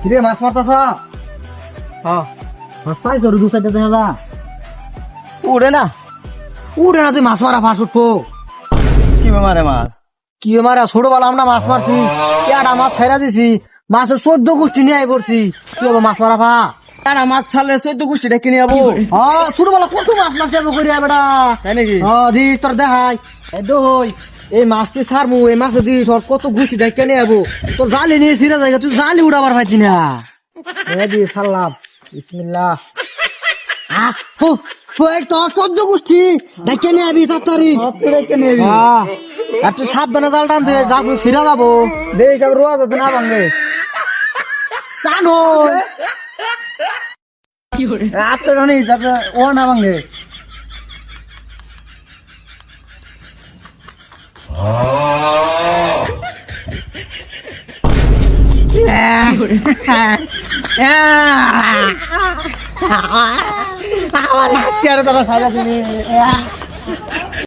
কিরে মাছ মারতাছ? হ্যাঁ মাছ পাইছ দু সাইডে দেখা যা। উড়ে না তুই মাছ মারা ফাঁস উঠবো কি মারে মাছ? কি মারা ছোটবেলা আমরা মাছ মারছি, একটা মাছ ছেড়া দিছি, মাছের 14 গোষ্ঠী নিয়ে আই পড়ছি। কি হবে মাছ মারা ফা? তারা মাছ ছাড়লে 14 গোষ্ঠীটা কিনে যাবো। হ্যাঁ ছোটবেলা কত মাছ মারছি আমি করি বেটা। তাই নাকি? হ্যাঁ দিস তোর দেখাই দই এই মাছটি ছাড়মু, এই মাছ দিস ওর কত গোষ্ঠী দেখে নিয়ে যাবো। তোর জালি নিয়ে ছিঁড়ে যায়, তুই জালি উড়াবার পাইছি না। দি ছাড়লাম বিসমিল্লাহ। তোর 14 গোষ্ঠী দেখে নিয়ে যাবি তাড়াতাড়ি। একটু সাবধানে জাল টানতে যাবো, ছিঁড়া যাবো। দেশ আবার রোয়া যাতে না ভাঙে। জানো রাত্রে রানি যাতে ও না ভাঙে। আমার আজকে আর তোরা ছাড়া তুমি